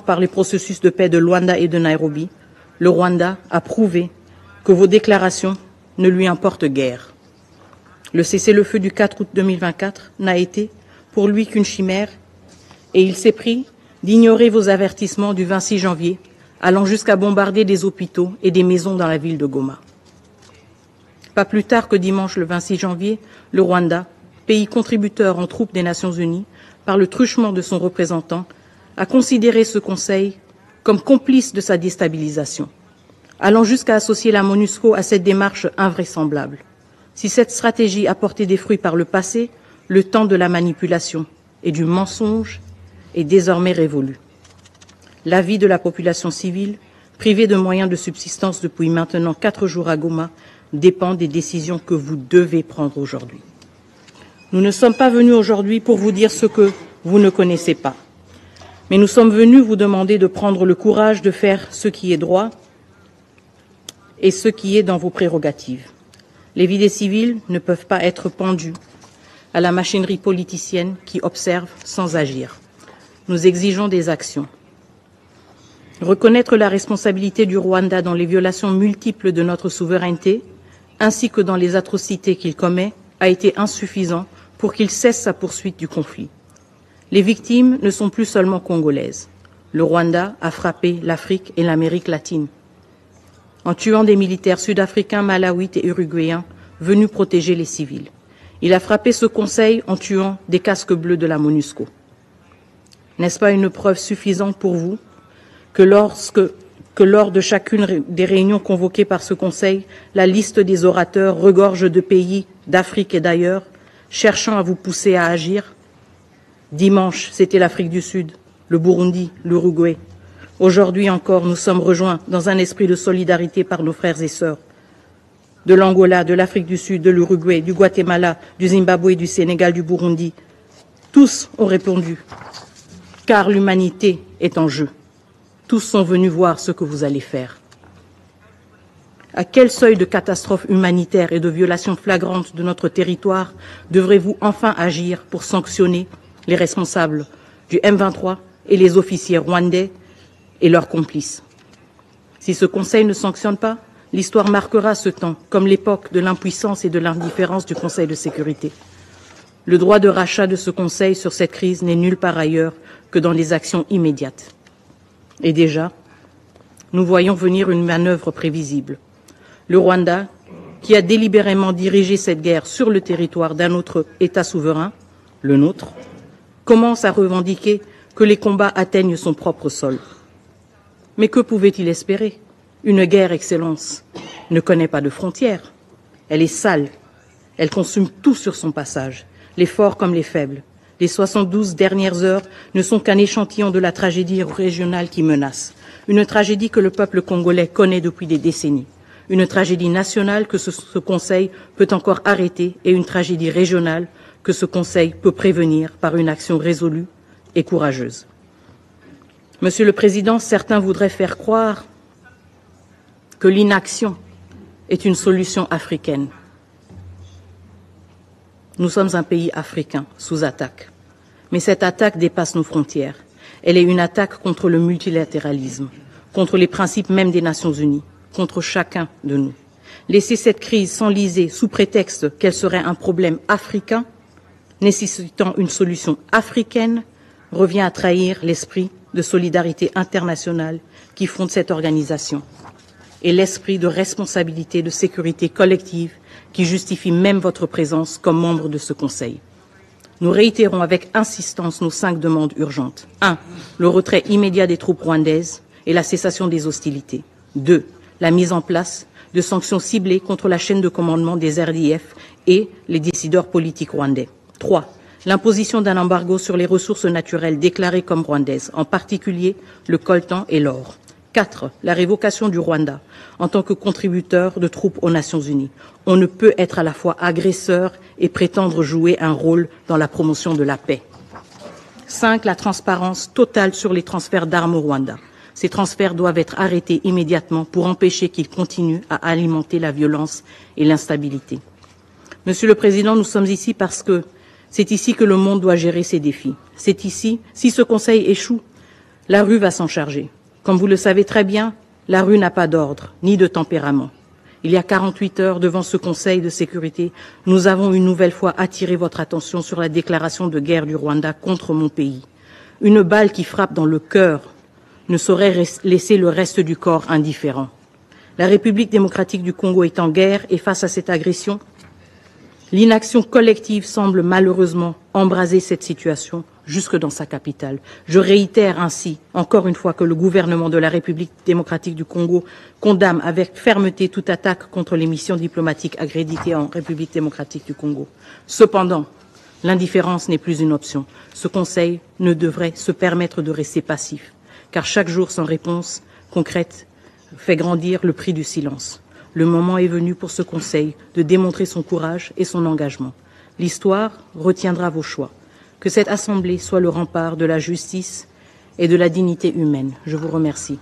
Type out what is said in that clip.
par les processus de paix de Luanda et de Nairobi, le Rwanda a prouvé que vos déclarations ne lui importent guère. Le cessez-le-feu du 4 août 2024 n'a été pour lui qu'une chimère et il s'est pris d'ignorer vos avertissements du 26 janvier, allant jusqu'à bombarder des hôpitaux et des maisons dans la ville de Goma. Pas plus tard que dimanche le 26 janvier, le Rwanda, pays contributeur en troupes des Nations Unies, par le truchement de son représentant, a considéré ce Conseil comme complice de sa déstabilisation, allant jusqu'à associer la MONUSCO à cette démarche invraisemblable. Si cette stratégie a porté des fruits par le passé, le temps de la manipulation et du mensonge est désormais révolu. La vie de la population civile, privée de moyens de subsistance depuis maintenant 4 jours à Goma, dépend des décisions que vous devez prendre aujourd'hui. Nous ne sommes pas venus aujourd'hui pour vous dire ce que vous ne connaissez pas, mais nous sommes venus vous demander de prendre le courage de faire ce qui est droit et ce qui est dans vos prérogatives. Les vies des civils ne peuvent pas être pendues à la machinerie politicienne qui observe sans agir. Nous exigeons des actions. Reconnaître la responsabilité du Rwanda dans les violations multiples de notre souveraineté, ainsi que dans les atrocités qu'il commet, a été insuffisant pour qu'il cesse sa poursuite du conflit. Les victimes ne sont plus seulement congolaises. Le Rwanda a frappé l'Afrique et l'Amérique latine, en tuant des militaires sud-africains, malawites et uruguayens venus protéger les civils. Il a frappé ce Conseil en tuant des casques bleus de la MONUSCO. N'est-ce pas une preuve suffisante pour vous que lors de chacune des réunions convoquées par ce Conseil, la liste des orateurs regorge de pays d'Afrique et d'ailleurs, cherchant à vous pousser à agir? Dimanche, c'était l'Afrique du Sud, le Burundi, l'Uruguay. Aujourd'hui encore, nous sommes rejoints dans un esprit de solidarité par nos frères et sœurs de l'Angola, de l'Afrique du Sud, de l'Uruguay, du Guatemala, du Zimbabwe, du Sénégal, du Burundi. Tous ont répondu, car l'humanité est en jeu. Tous sont venus voir ce que vous allez faire. À quel seuil de catastrophe humanitaire et de violation flagrante de notre territoire devrez-vous enfin agir pour sanctionner les responsables du M23 et les officiers rwandais et leurs complices? Si ce Conseil ne sanctionne pas, l'histoire marquera ce temps comme l'époque de l'impuissance et de l'indifférence du Conseil de sécurité. Le droit de rachat de ce Conseil sur cette crise n'est nulle part ailleurs que dans les actions immédiates. Et déjà, nous voyons venir une manœuvre prévisible. Le Rwanda, qui a délibérément dirigé cette guerre sur le territoire d'un autre État souverain, le nôtre, commence à revendiquer que les combats atteignent son propre sol. Mais que pouvait-il espérer? Une guerre, Excellence, ne connaît pas de frontières. Elle est sale. Elle consume tout sur son passage, les forts comme les faibles. Les 72 dernières heures ne sont qu'un échantillon de la tragédie régionale qui menace. Une tragédie que le peuple congolais connaît depuis des décennies. Une tragédie nationale que ce Conseil peut encore arrêter et une tragédie régionale que ce Conseil peut prévenir par une action résolue et courageuse. Monsieur le Président, certains voudraient faire croire que l'inaction est une solution africaine. Nous sommes un pays africain sous attaque. Mais cette attaque dépasse nos frontières. Elle est une attaque contre le multilatéralisme, contre les principes même des Nations Unies, contre chacun de nous. Laisser cette crise s'enliser sous prétexte qu'elle serait un problème africain, nécessitant une solution africaine, revient à trahir l'esprit de solidarité internationale qui fonde cette organisation et l'esprit de responsabilité, de sécurité collective qui justifie même votre présence comme membre de ce Conseil. Nous réitérons avec insistance nos 5 demandes urgentes. 1. Le retrait immédiat des troupes rwandaises et la cessation des hostilités. 2. La mise en place de sanctions ciblées contre la chaîne de commandement des RDF et les décideurs politiques rwandais. 3. L'imposition d'un embargo sur les ressources naturelles déclarées comme rwandaises, en particulier le coltan et l'or. 4. La révocation du Rwanda en tant que contributeur de troupes aux Nations Unies. On ne peut être à la fois agresseur et prétendre jouer un rôle dans la promotion de la paix. 5. La transparence totale sur les transferts d'armes au Rwanda. Ces transferts doivent être arrêtés immédiatement pour empêcher qu'ils continuent à alimenter la violence et l'instabilité. Monsieur le Président, nous sommes ici parce que c'est ici que le monde doit gérer ses défis. C'est ici, si ce Conseil échoue, La rue va s'en charger. Comme vous le savez très bien, la rue n'a pas d'ordre, ni de tempérament. Il y a 48 heures, devant ce Conseil de sécurité, nous avons une nouvelle fois attiré votre attention sur la déclaration de guerre du Rwanda contre mon pays. Une balle qui frappe dans le cœur ne saurait laisser le reste du corps indifférent. La République démocratique du Congo est en guerre et face à cette agression, l'inaction collective semble malheureusement embraser cette situation jusque dans sa capitale. Je réitère ainsi, encore une fois, que le gouvernement de la République démocratique du Congo condamne avec fermeté toute attaque contre les missions diplomatiques accréditées en République démocratique du Congo. Cependant, l'indifférence n'est plus une option. Ce Conseil ne devrait se permettre de rester passif, car chaque jour sans réponse concrète fait grandir le prix du silence. Le moment est venu pour ce Conseil de démontrer son courage et son engagement. L'histoire retiendra vos choix. Que cette Assemblée soit le rempart de la justice et de la dignité humaine. Je vous remercie.